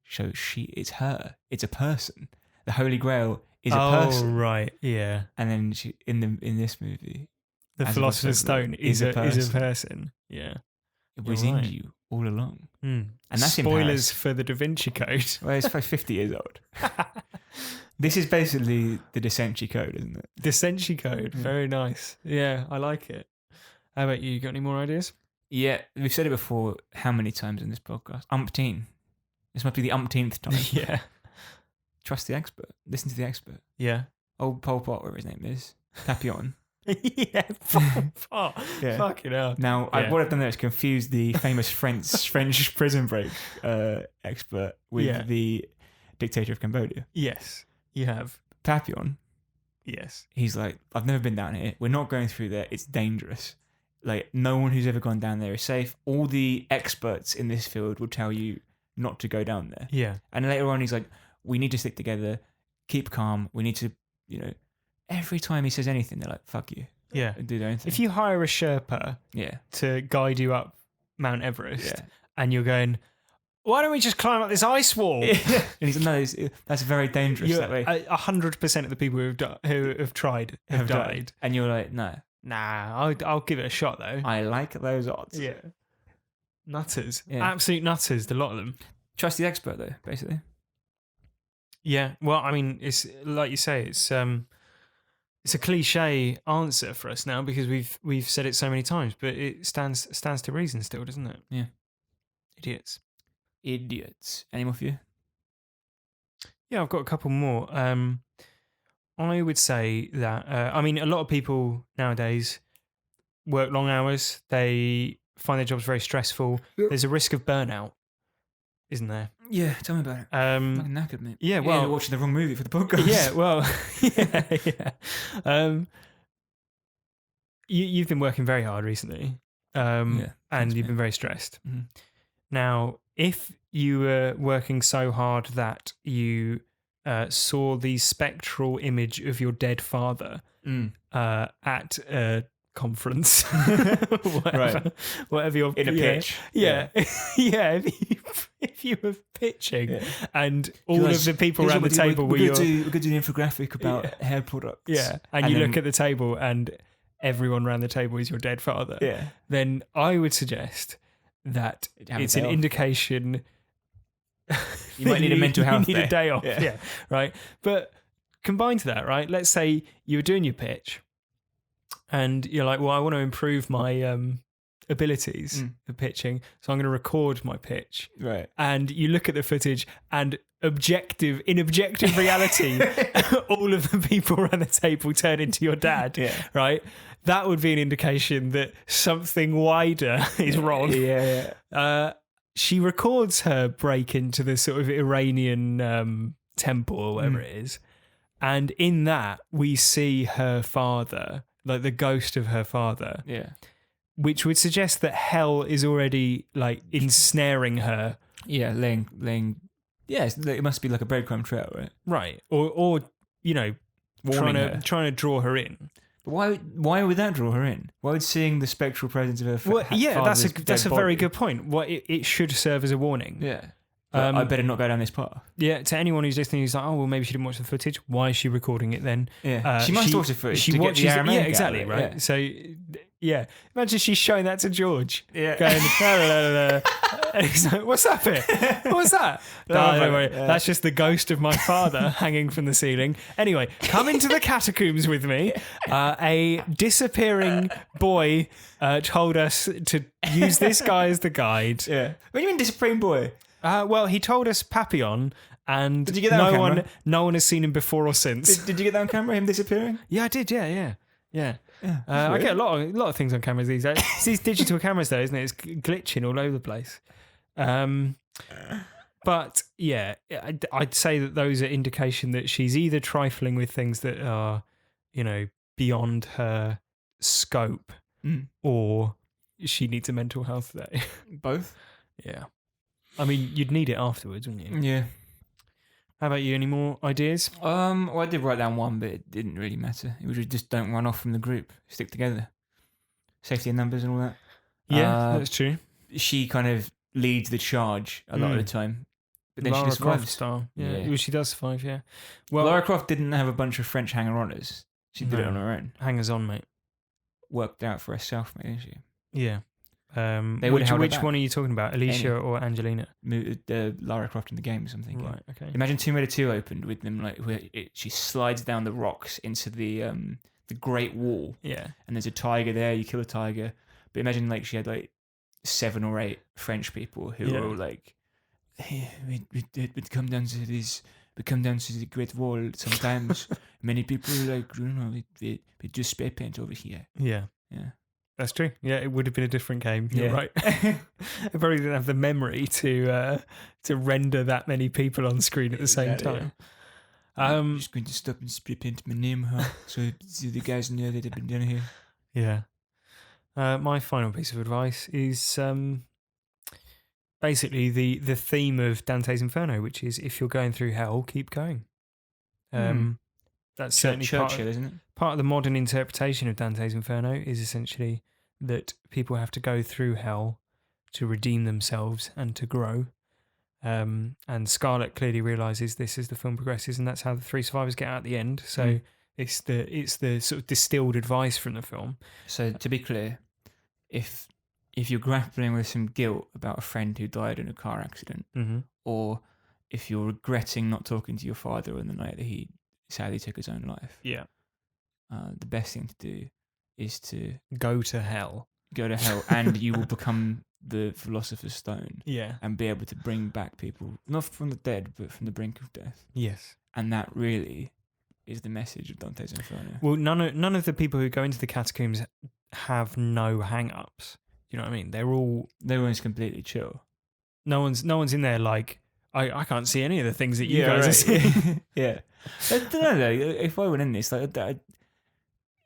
so it's her. It's a person. The Holy Grail is a Oh, person. right, yeah. And then she, in this movie, The as Philosopher's a philosopher, Stone is a person. Yeah. It was You're in right. you all along. Mm. And that's in spoilers Paris. for the Da Vinci Code. Well, it's like 50 years old. This is basically the Da Vinci Code, isn't it? Da Vinci Code, very nice. Yeah, I like it. How about you? You got any more ideas? Yeah, we've said it before. How many times in this podcast? Umpteen. This must be the umpteenth time. Yeah. Trust the expert. Listen to the expert. Yeah. Old Pol Pot, whatever his name is. Papillon. Yeah. Yeah. Fucking hell. Now, Yeah. what I've done there is confuse the famous French prison break expert with the dictator of Cambodia. Yes, you have. Papillon, Yes. he's like, I've never been down here. We're not going through there. It's dangerous. Like, no one who's ever gone down there is safe. All the experts in this field will tell you not to go down there. Yeah. And later on, he's like, we need to stick together, keep calm. We need to, every time he says anything, they're like, fuck you. Yeah. And do their own thing. If you hire a Sherpa Yeah. to guide you up Mount Everest Yeah. and you're going, why don't we just climb up this ice wall? And he's like, no, that's very dangerous that way. 100% of the people who have tried have died. And you're like, no, Nah, I'll give it a shot though. I like those odds. Yeah. Nutters. Yeah. Absolute nutters, the lot of them. Trust the expert, though, basically. Yeah. Well, I mean, it's like you say, it's a cliche answer for us now because we've said it so many times, but it stands to reason still, doesn't it? Yeah. Idiots. Any more for you? Yeah, I've got a couple more. I would say that I mean, a lot of people nowadays work long hours. They find their jobs very stressful. Yep. There's a risk of burnout, isn't there? Yeah, tell me about it. I'm fucking knackered, mate. Yeah, well, you're watching the wrong movie for the podcast. Yeah, well, yeah. You've been working very hard recently, and thanks, you've mate. been very stressed. Mm-hmm. Now, if you were working so hard that you saw the spectral image of your dead father at a conference, whatever you're In a pitch. yeah. If you were pitching and all Guys, of the people here's around the what table were we're going to do an infographic about hair products. yeah, and you look at the table and everyone around the table is your dead father, Yeah. then I would suggest that Have a it's day an off. indication You might need a mental health You need day. a day off, Yeah. yeah, right? But combined to that, right, let's say you were doing your pitch and you're like, well, I want to improve my abilities of pitching, so I'm going to record my pitch. Right. And you look at the footage and in objective reality, all of the people around the table turn into your dad, right? That would be an indication that something wider is wrong. Yeah. She records her break into the sort of Iranian temple or whatever it is. And in that, we see her father, like the ghost of her father. Yeah. Which would suggest that hell is already like ensnaring her. Yeah, laying. Yeah, it must be like a breadcrumb trail, right? Right. Or Warning trying to draw her in. Why would that draw her in? Why would seeing the spectral presence of her Well, yeah, that's father's a dead very body- good point. What it should serve as a warning. Yeah. I better not go down this path. Yeah, to anyone who's listening who's like, oh, well, maybe she didn't watch the footage. Why is she recording it then? Yeah. She must watch the footage She to get watches the it. Aramaic Yeah, exactly, out of it, right? yeah. So, yeah. Imagine she's showing that to George. Yeah. Going, la, la, la, la. And he's like, what's that bit? What's that? No, don't worry. That's just the ghost of my father hanging from the ceiling. Anyway, come into the catacombs with me. A disappearing boy told us to use this guy as the guide. Yeah. What do you mean disappearing boy? Well, he told us Papillon, and Did you get that on camera? no one has seen him before or since. Did you get that on camera? Him disappearing? Yeah, I did. Yeah. Yeah. I get a lot of things on cameras these days. It's these digital cameras, though, isn't it? It's glitching all over the place. But yeah, I'd say that those are indication that she's either trifling with things that are, beyond her scope, or she needs a mental health day. Both. Yeah. I mean, you'd need it afterwards, wouldn't you? Yeah. How about you? Any more ideas? Well, I did write down one, but it didn't really matter. It was just don't run off from the group. Stick together. Safety in numbers and all that. Yeah, that's true. She kind of leads the charge a lot of the time. But then Lara she Croft survives. style. Yeah. Yeah. Well, she does survive, yeah. Well, Lara Croft didn't have a bunch of French hanger-oners. She did it No. on her own. hangers on, mate. Worked out for herself, mate, didn't she? Yeah. They would've held her which back. one are you talking about? Alicia Any. or Angelina? Lara Croft in the games, I'm thinking. Right, okay. Imagine Tomb Raider 2 opened with them, like, where she slides down the rocks into the Great Wall. Yeah. And there's a tiger there, you kill a tiger. But imagine, like, she had, like, 7 or 8 French people who were all like, hey, we'd come down to this, we come down to the Great Wall sometimes. Many people, like, you know, we just spray paint over here. Yeah. Yeah. That's true. Yeah, it would have been a different game. You're Yeah. right. I probably didn't have the memory to render that many people on screen at the same Exactly, time. I'm just going to stop and spray paint my name, so the guys know that I've been down here. Yeah. My final piece of advice is basically the theme of Dante's Inferno, which is if you're going through hell, keep going. That's certainly Churchill, isn't it? part of the modern interpretation of Dante's Inferno is essentially that people have to go through hell to redeem themselves and to grow. And Scarlett clearly realizes this as the film progresses, and that's how the 3 survivors get out at the end. So it's the sort of distilled advice from the film. So to be clear, if you're grappling with some guilt about a friend who died in a car accident, or if you're regretting not talking to your father on the night that he sadly took his own life, Yeah. the best thing to do is to Go to hell. go to hell, and you will become the Philosopher's Stone Yeah. and be able to bring back people, not from the dead, but from the brink of death. Yes. And that really is the message of Dante's Inferno. Well, none of the people who go into the catacombs have no hang-ups. You know what I mean? Everyone's completely chill. No one's in there like I can't see any of the things that you guys are right. seeing. Yeah. I don't know, though. If I went in this, like,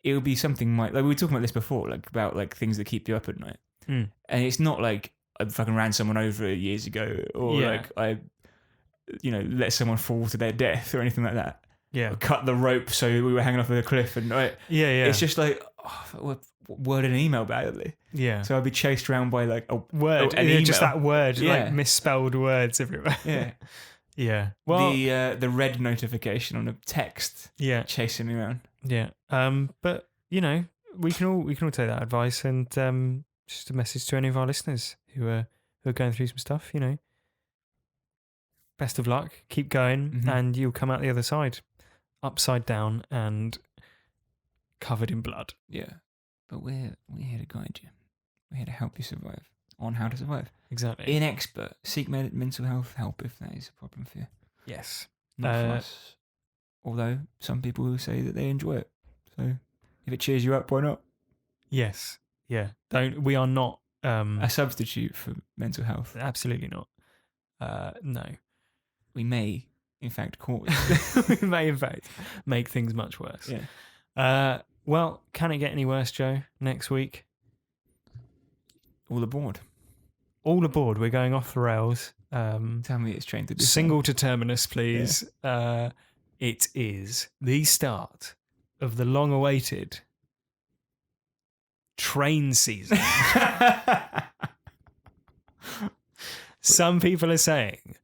it would be something like we were talking about this before, like about like things that keep you up at night. And it's not like I fucking ran someone over years ago, or like I, let someone fall to their death or anything like that. Yeah. Or cut the rope so we were hanging off of a cliff, and Yeah. it's just like word and email badly. Yeah. So I'd be chased around by like a Word. an Yeah, just email. that word, Yeah. like misspelled words everywhere. Yeah. Yeah. Well, The red notification on a text yeah. chasing me around. Yeah. But we can all take that advice, and just a message to any of our listeners who are going through some stuff, Best of luck, keep going, and you'll come out the other side upside down and covered in blood. Yeah. But we're here to guide you. We're here to help you survive on how to survive. Exactly. Inexpert. Seek mental health help if that is a problem for you. Yes. Not for us. Although some people will say that they enjoy it. So if it cheers you up, why not? Yes. Yeah. We are not A substitute for mental health. absolutely not. No. We may, in fact, cause. We may, in fact, make things much worse. Yeah. Well, can it get any worse, Joe? Next week? All aboard. All aboard. We're going off the rails. Tell me it's trained to do Single to terminus, please. It is the start of the long-awaited train season. Some people are saying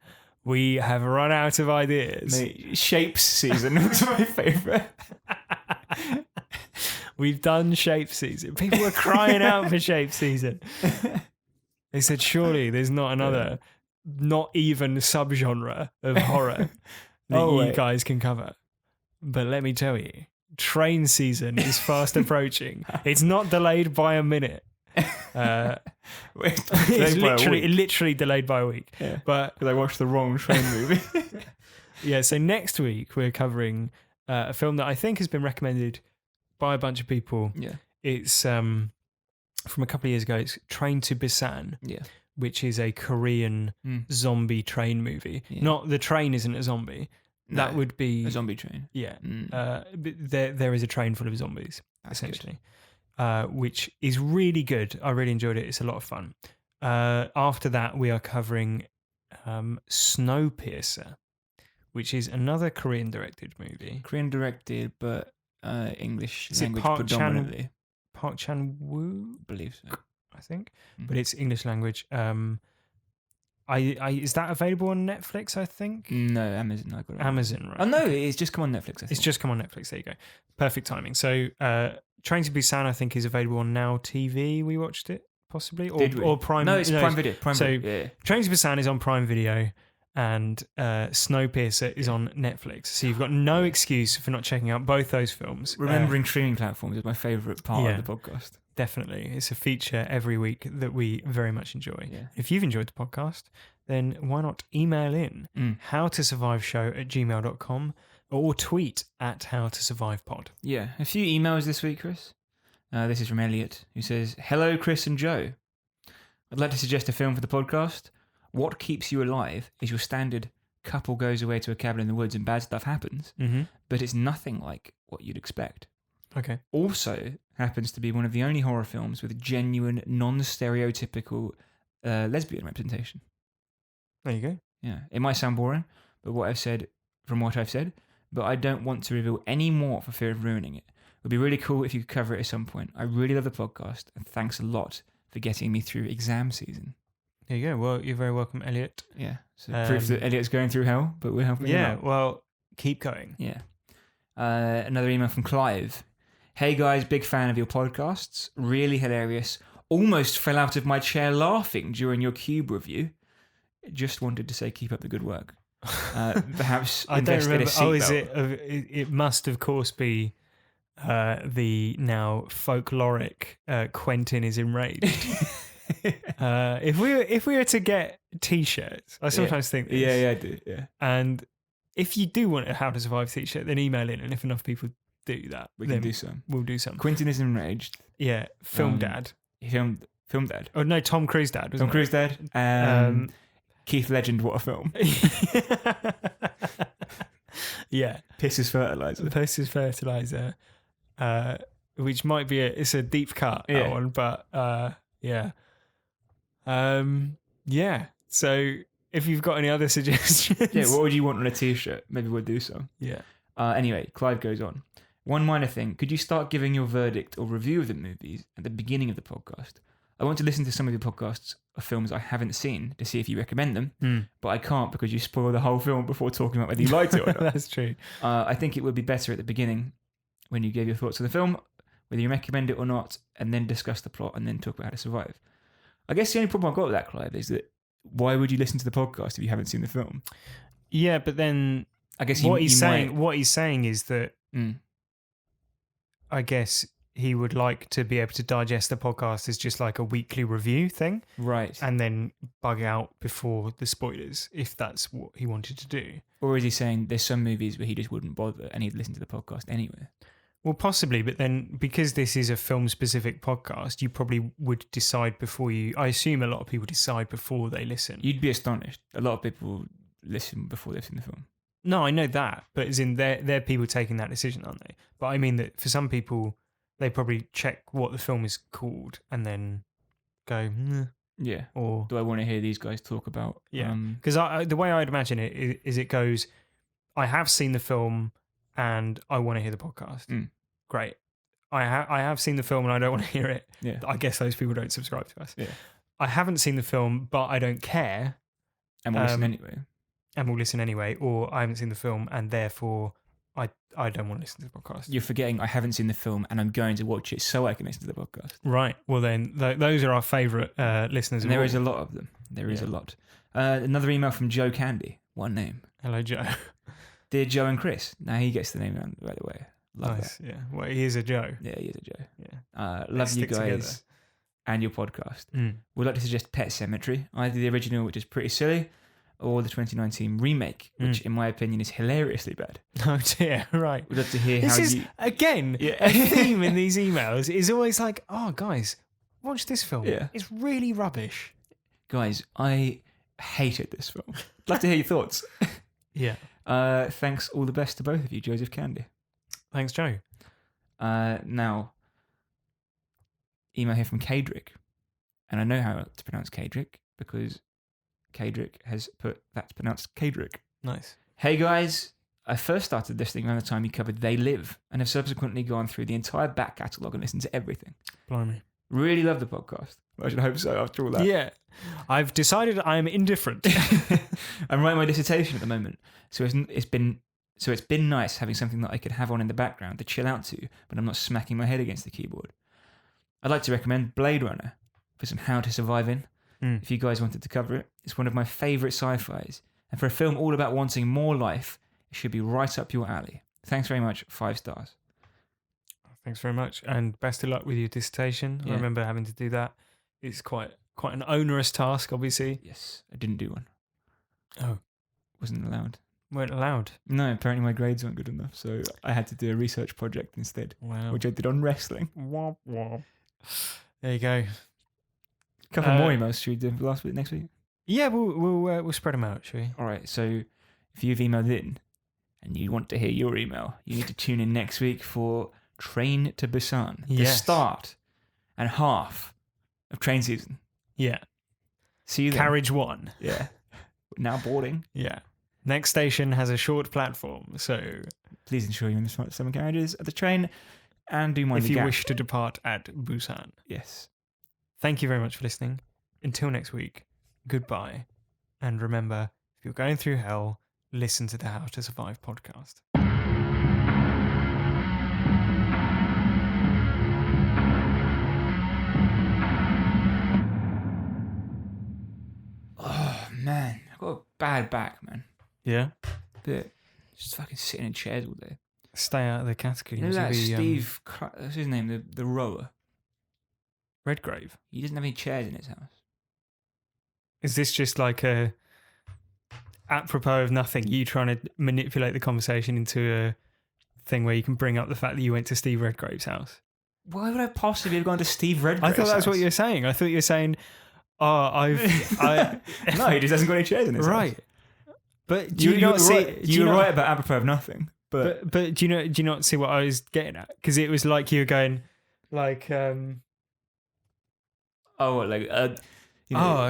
we have run out of ideas. Mate, Shapes season was my favourite. We've done shape season. People were crying out for shape season. They said, surely there's not another, not even subgenre of horror that you guys can cover. But let me tell you, train season is fast approaching. It's not delayed by a minute. It's literally delayed by a week. Yeah, but because I watched the wrong train movie. Yeah, so next week we're covering a film that I think has been recommended by a bunch of people. Yeah, it's from a couple of years ago. It's Train to Busan. Yeah, which is a Korean zombie train movie. Yeah. Not the train isn't a zombie. No, that would be a zombie train. Yeah, but there is a train full of zombies. That's essentially. Which is really good. I really enjoyed it. It's a lot of fun. After that, we are covering Snowpiercer, which is another Korean-directed movie. Korean-directed, but English Is language it predominantly. Park Chan-wook? I believe so. I think, but it's English language. Is that available on Netflix? I think No, Amazon. I got it. Amazon, right? Oh no, Okay. it's just come on Netflix. I think. It's just come on Netflix. There you go. Perfect timing. So, Train to Busan, I think, is available on Now TV. We watched it possibly, Did we? or Prime. No, it's Prime Video. so Yeah. Train to Busan is on Prime Video, and Snowpiercer is on Netflix. So you've got no excuse for not checking out both those films. Remembering streaming platforms is my favourite part of the podcast. Definitely. It's a feature every week that we very much enjoy. Yeah. If you've enjoyed the podcast, then why not email in howtosurviveshow@gmail.com or tweet at howtosurvivepod. Yeah, a few emails this week, Chris. This is from Elliot, who says, "Hello, Chris and Joe. I'd like to suggest a film for the podcast. What keeps you alive is your standard couple goes away to a cabin in the woods and bad stuff happens, but it's nothing like what you'd expect. Okay. Also happens to be one of the only horror films with genuine, non-stereotypical lesbian representation. There you go. Yeah, it might sound boring, but what I've said, but I don't want to reveal any more for fear of ruining it. It would be really cool if you could cover it at some point. I really love the podcast, and thanks a lot for getting me through exam season." There you go. Well, you're very welcome, Elliot. Yeah, so proof that Elliot's going through hell, but we're helping him Yeah, out. well, keep going. Yeah. Another email from Clive. "Hey guys, big fan of your podcasts. Really hilarious. Almost fell out of my chair laughing during your Cube review. Just wanted to say keep up the good work. Perhaps I don't invest in remember. a Oh, is seatbelt." it must, of course, be the now folkloric Quentin is enraged. If we were to get T-shirts, I sometimes think this. Yeah, I do. Yeah, And if you do want a How to Survive T-shirt, then email in, and if enough people do that, we then can do some. we'll do some. Quentin is enraged. Yeah, Film Dad. Film Dad. Oh no, Tom Cruise Dad. Tom Wasn't Cruise Dad. Keith Legend, what a film. it? Yeah, Piss is fertilizer. Piss is fertilizer, which might be it's a deep cut, that Yeah. one, but yeah. Yeah. So if you've got any other suggestions, Yeah, what would you want on a T-shirt? Maybe we'll do some. yeah. Anyway, Clive goes on. "One minor thing. Could you start giving your verdict or review of the movies at the beginning of the podcast? I want to listen to some of your podcasts of films I haven't seen to see if you recommend them, but I can't because you spoil the whole film before talking about whether you liked it or not. That's true. I think it would be better at the beginning when you gave your thoughts on the film, whether you recommend it or not, and then discuss the plot and then talk about how to survive. I guess the only problem I've got with that, Clive, is that why would you listen to the podcast if you haven't seen the film? Yeah, but then I guess what he's saying is that Mm. I guess he would like to be able to digest the podcast as just like a weekly review thing, Right. and then bug out before the spoilers if that's what he wanted to do. Or is he saying there's some movies where he just wouldn't bother and he'd listen to the podcast anyway? Well, possibly, but then because this is a film-specific podcast, you probably would decide before you. I assume a lot of people decide before they listen. You'd be astonished. A lot of people listen before they've seen the film. No, I know that, but as in they're people taking that decision, aren't they? But I mean that for some people, they probably check what the film is called and then go, "Meh," Yeah. or Do I want to hear these guys talk about? yeah. Because the way I'd imagine it is it goes, I have seen the film and I want to hear the podcast. Mm. Great. I have seen the film and I don't want to hear it. Yeah. I guess those people don't subscribe to us. Yeah. I haven't seen the film, but I don't care And we'll listen anyway. and will listen anyway. Or I haven't seen the film and therefore I don't want to listen to the podcast. You're forgetting I haven't seen the film and I'm going to watch it so I can listen to the podcast. Right. Well, then those are our favourite listeners. And there is a lot of them. There is a lot. Another email from Joe Candy. One name. Hello, Joe. Dear Joe and Chris. Now he gets the name right away. Love Nice. that. Yeah. Well, he is a Joe. Yeah, he is a Joe. Yeah. Love you stick guys together. and your podcast. Mm. We'd like to suggest Pet Sematary, either the original, which is pretty silly, or the 2019 remake, which in my opinion is hilariously bad. Oh dear. Right. We'd love to hear This how is you... again Yeah. a theme in these emails. Is always like, oh guys, watch this film. Yeah. It's really rubbish. Guys, I hated this film. Love to hear your thoughts. Yeah. Thanks, all the best to both of you, Joseph Candy. Thanks, Joe. Now, email here from Kadrick. And I know how to pronounce Kadrick because Kadrick has put that's pronounced Kadrick. Nice. Hey guys, I first started listening around the time you covered They Live and have subsequently gone through the entire back catalogue and listened to everything. Blimey. Really love the podcast. I should hope so after all that. Yeah. I've decided I am indifferent. I'm writing my dissertation at the moment, so it's been nice having something that I could have on in the background to chill out to, but I'm not smacking my head against the keyboard. I'd like to recommend Blade Runner for some How to Survive in. If you guys wanted to cover it, it's one of my favourite sci-fis, and for a film all about wanting more life, it should be right up your alley. Thanks very much. 5 stars. Thanks very much, and best of luck with your dissertation. Yeah. I remember having to do that. It's quite an onerous task, obviously. Yes, I didn't do one. Oh, Wasn't allowed. weren't allowed. No, apparently my grades weren't good enough, so I had to do a research project instead, Wow. which I did on wrestling. Womp womp. There you go. A couple more emails. Should we do next week? Yeah, we'll spread them out, shall we? All right. So if you've emailed in and you want to hear your email, you need to tune in next week for Train to Busan, the Yes. start and half of train season. Yeah. See you then. Carriage 1. Yeah. Now boarding. Yeah. Next station has a short platform, so Please ensure you're in the front summer carriages at the train, and do mind if the you gap. wish to depart at Busan. Yes. Thank you very much for listening. Until next week, goodbye. And remember, if you're going through hell, listen to the How to Survive podcast. Oh man, I've got a bad back, man. Yeah? But just fucking sitting in chairs all day. Stay out of the catacombs. You know that You'll be, what's his name? The rower. Redgrave. He doesn't have any chairs in his house. Is this just like a apropos of nothing? You trying to manipulate the conversation into a thing where you can bring up the fact that you went to Steve Redgrave's house? Why would I possibly have gone to Steve Redgrave's I thought that's what house? you were saying. I thought you were saying, I No, he just hasn't got any chairs in his right. house. But do you not see? You were right about apropos of nothing. But But do you not see what I was getting at? Because it was like you were going, like, oh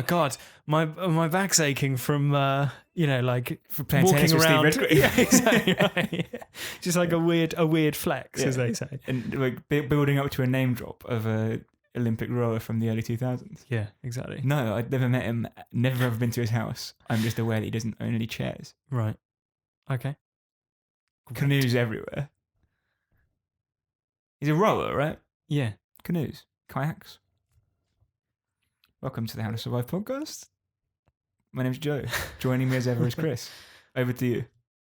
God, my back's aching from like for playing walking tennis with around. Steve Redgrave. Yeah, exactly. Right. Yeah. Just like a weird flex, Yeah. as they say. and like building up to a name drop of a Olympic rower from the early 2000s. Yeah, exactly. No, I'd never met him. Never ever been to his house. I'm just aware that he doesn't own any chairs. Right. Okay. Canoes everywhere. He's a rower, right? Yeah. Canoes, kayaks. Welcome to the How to Survive podcast. My name's Joe. Joining me as ever is Chris. Over to you.